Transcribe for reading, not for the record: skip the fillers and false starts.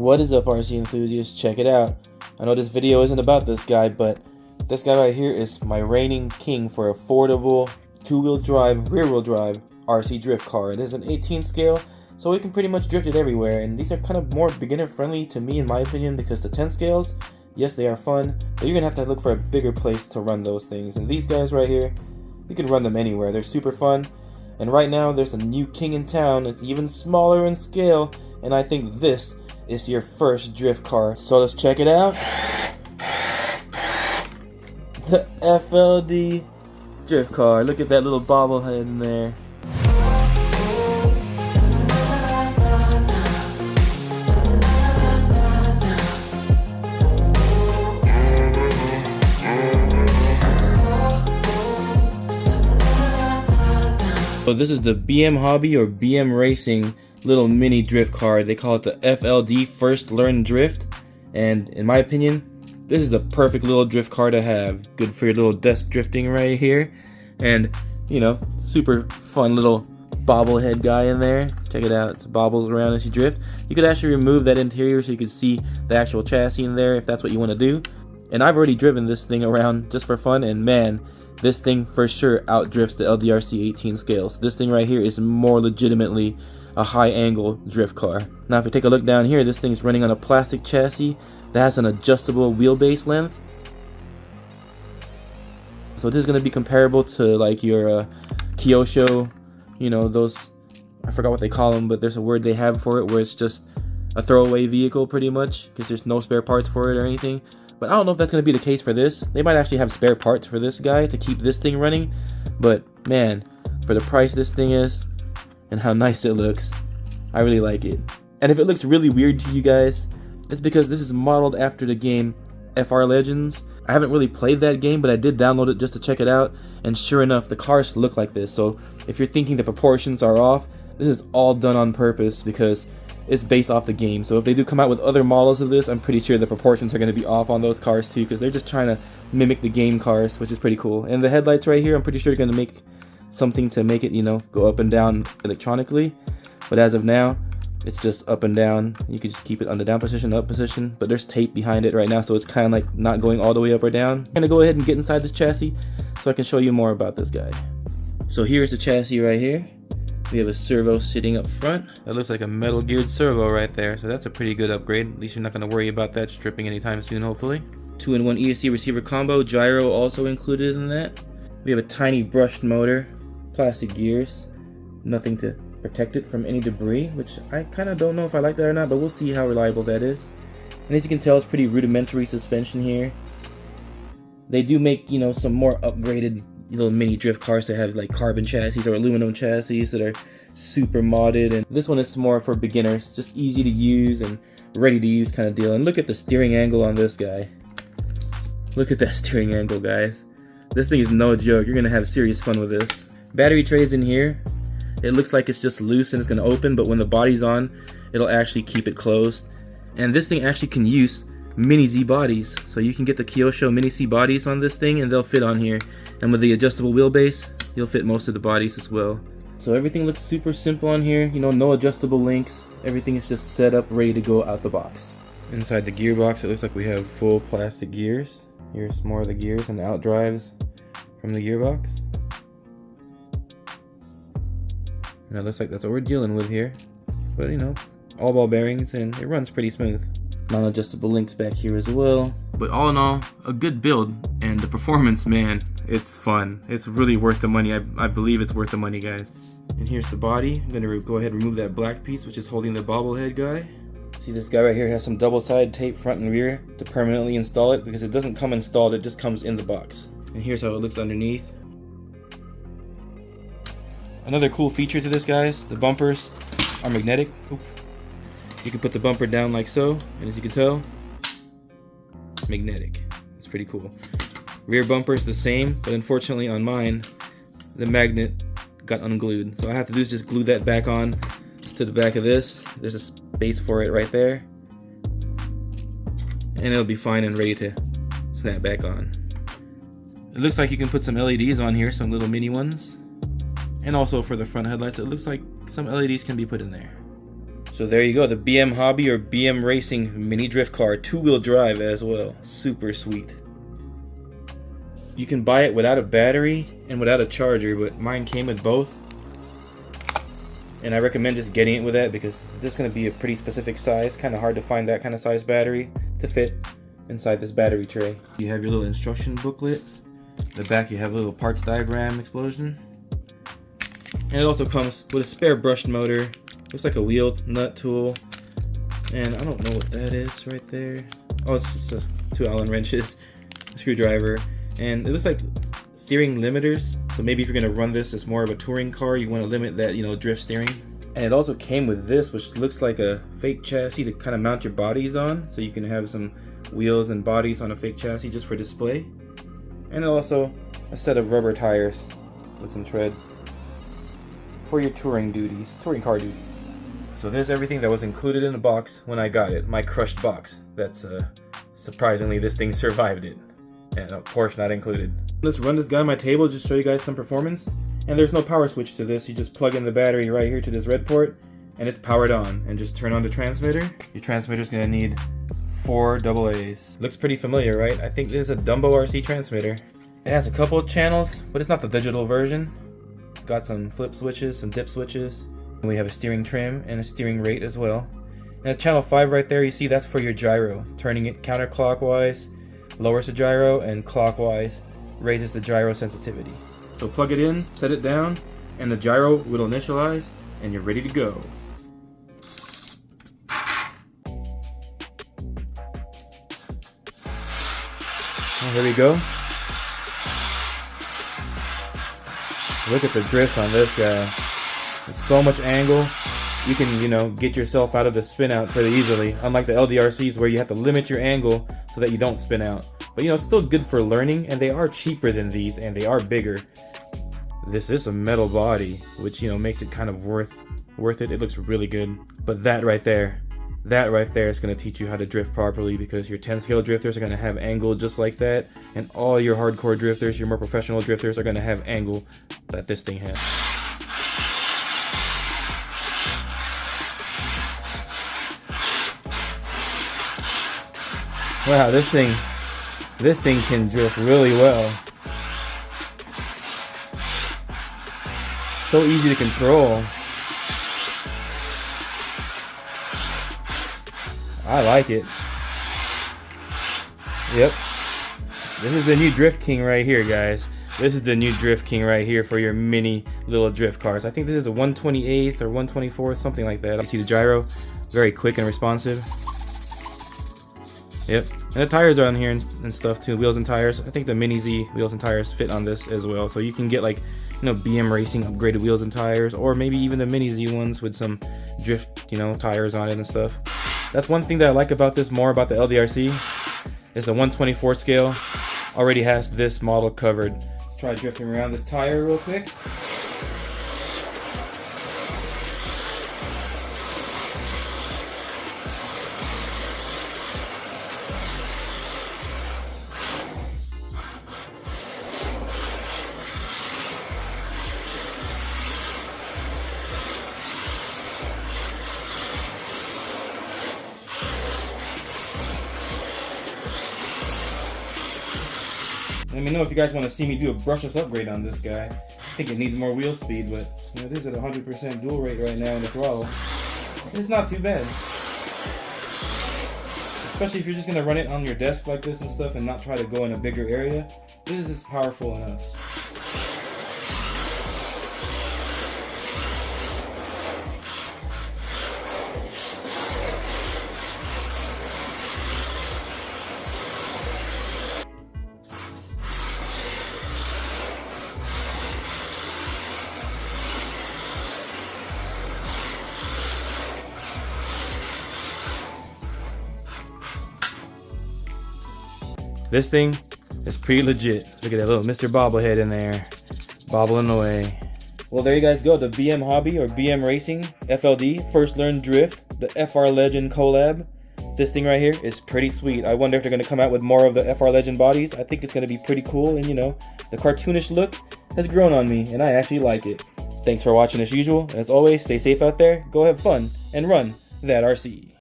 What is up, RC enthusiasts? Check it out. I know this video isn't about this guy, but this guy right here is my reigning king for affordable two-wheel drive, rear-wheel drive RC drift car. It is an 18 scale, so we can pretty much drift it everywhere, and these are kind of more beginner friendly to me in my opinion, because the 10 scales, yes, they are fun, but you're gonna have to look for a bigger place to run those things. And these guys right here, you can run them anywhere. They're super fun. And right now there's a new king in town. It's even smaller in scale, and I think this is your first drift car. So let's check it out. The FLD drift car. Look at that little bobblehead in there. So this is the BMHOBBY or BM Racing little mini drift car. They call it the FLD, First Learn Drift. And in my opinion, this is a perfect little drift car to have. Good for your little desk drifting right here. And, you know, super fun little bobblehead guy in there. Check it out, it bobbles around as you drift. You could actually remove that interior so you could see the actual chassis in there if that's what you want to do. And I've already driven this thing around just for fun, and man, this thing for sure outdrifts the LDRC 18 scales. This thing right here is more legitimately a high angle drift car. Now if you take a look down here, this thing is running on a plastic chassis that has an adjustable wheelbase length. So this is going to be comparable to like your kyosho, you know, those, I forgot what they call them, but there's a word they have for it where it's just a throwaway vehicle pretty much, because there's no spare parts for it or anything. But I don't know if that's going to be the case for this. They might actually have spare parts for this guy to keep this thing running. But man, for the price this thing is and how nice it looks, I really like it. And if it looks really weird to you guys, it's because this is modeled after the game FR Legends. I haven't really played that game, but I did download it just to check it out. And sure enough, the cars look like this. So if you're thinking the proportions are off, this is all done on purpose because it's based off the game. So if they do come out with other models of this, I'm pretty sure the proportions are going to be off on those cars too, because they're just trying to mimic the game cars, which is pretty cool. And the headlights right here, I'm pretty sure they're going to make something to make it, you know, go up and down electronically. But as of now, it's just up and down. You can just keep it on the down position, up position, but there's tape behind it right now, so it's kind of like not going all the way up or down. I'm going to go ahead and get inside this chassis so I can show you more about this guy. So here's the chassis right here. We have a servo sitting up front. That looks like a metal geared servo right there, so that's a pretty good upgrade. At least you're not going to worry about that stripping anytime soon, hopefully. 2-in-1 ESC receiver combo, gyro also included in that. We have a tiny brushed motor, plastic gears, nothing to protect it from any debris, which I kind of don't know if I like that or not, but we'll see how reliable that is. And as you can tell, it's pretty rudimentary suspension here. They do make, you know, some more upgraded little mini drift cars that have like carbon chassis or aluminum chassis that are super modded, and this one is more for beginners, just easy to use and ready to use kind of deal. And look at the steering angle on this guy. Look at that steering angle, guys. This thing is no joke. You're gonna have serious fun with this. Battery trays in here. It looks like it's just loose and it's gonna open, but when the body's on, it'll actually keep it closed. And this thing actually can use mini Z bodies, so you can get the kyosho mini C bodies on this thing and they'll fit on here. And with the adjustable wheelbase, you'll fit most of the bodies as well. So everything looks super simple on here, you know, no adjustable links. Everything is just set up, ready to go out the box. Inside the gearbox, it looks like we have full plastic gears. Here's more of the gears and the outdrives from the gearbox. And it looks like that's what we're dealing with here. But you know, all ball bearings, and it runs pretty smooth. Non-adjustable links back here as well. But all in all, a good build, and the performance, man, it's fun. It's really worth the money. I believe it's worth the money, guys. And here's the body. I'm gonna go ahead and remove that black piece, which is holding the bobblehead guy. See, this guy right here has some double-sided tape front and rear to permanently install it, because it doesn't come installed, it just comes in the box. And here's how it looks underneath. Another cool feature to this, guys, the bumpers are magnetic. Oop. You can put the bumper down like so, and as you can tell, magnetic. It's pretty cool. Rear bumper is the same, but unfortunately on mine, the magnet got unglued. So all I have to do is just glue that back on to the back of this. There's a space for it right there. And it'll be fine and ready to snap back on. It looks like you can put some LEDs on here, some little mini ones. And also for the front headlights, it looks like some LEDs can be put in there. So there you go, the BM Hobby or BM Racing mini drift car, 2-wheel drive as well. Super sweet. You can buy it without a battery and without a charger, but mine came with both. And I recommend just getting it with that because this is going to be a pretty specific size. Kind of hard to find that kind of size battery to fit inside this battery tray. You have your little instruction booklet. In the back you have a little parts diagram explosion. And it also comes with a spare brushed motor. Looks like a wheel nut tool. And I don't know what that is right there. Oh, it's just 2 Allen wrenches, a screwdriver. And it looks like steering limiters. So maybe if you're gonna run this as more of a touring car, you want to limit that, drift steering. And it also came with this, which looks like a fake chassis to kind of mount your bodies on. So you can have some wheels and bodies on a fake chassis just for display. And also a set of rubber tires with some tread for your touring car duties. So there's everything that was included in the box when I got it. My crushed box. That's surprisingly this thing survived it. And of course not included. Let's run this guy on my table just to show you guys some performance. And there's no power switch to this. You just plug in the battery right here to this red port and it's powered on. And just turn on the transmitter. Your transmitter's gonna need 4 AA's. Looks pretty familiar, right? I think this is a Dumbo RC transmitter. It has a couple of channels, but it's not the digital version. It's got some flip switches, some dip switches. And we have a steering trim and a steering rate as well. And at channel 5 right there, you see that's for your gyro. Turning it counterclockwise lowers the gyro, and clockwise raises the gyro sensitivity. So plug it in, set it down, and the gyro will initialize, and you're ready to go. Oh, here we go. Look at the drift on this guy. There's so much angle. You can, get yourself out of the spin out pretty easily. Unlike the LDRCs where you have to limit your angle so that you don't spin out. But it's still good for learning, and they are cheaper than these, and they are bigger. This is a metal body, which, makes it kind of worth it. It looks really good. But that right there is going to teach you how to drift properly, because your 10 scale drifters are going to have angle just like that, and all your hardcore drifters, your more professional drifters, are going to have angle that this thing has. Wow, this thing can drift really well. So easy to control. I like it. Yep. This is the new Drift King right here, guys. This is the new Drift King right here for your mini little drift cars. I think this is a 1/28th or 1/24th, something like that. You see the gyro, very quick and responsive. Yep, and the tires are on here and stuff too, wheels and tires. I think the Mini Z wheels and tires fit on this as well. So you can get like, BM Racing upgraded wheels and tires, or maybe even the Mini Z ones with some drift, tires on it and stuff. That's one thing that I like about this more about the LDRC, is the 1/24 scale already has this model covered. Let's try drifting around this tire real quick. Let me know if you guys want to see me do a brushless upgrade on this guy. I think it needs more wheel speed, but this is at 100% dual rate right now in the throttle. It's not too bad. Especially if you're just going to run it on your desk like this and stuff and not try to go in a bigger area. This is powerful enough. This thing is pretty legit. Look at that little Mr. Bobblehead in there, bobbling away. Well, there you guys go. The BM Hobby or BM Racing FLD First Learn Drift, the FR Legend collab. This thing right here is pretty sweet. I wonder if they're going to come out with more of the FR Legend bodies. I think it's going to be pretty cool, and the cartoonish look has grown on me, and I actually like it. Thanks for watching as usual, and as always, stay safe out there, go have fun, and run that RC.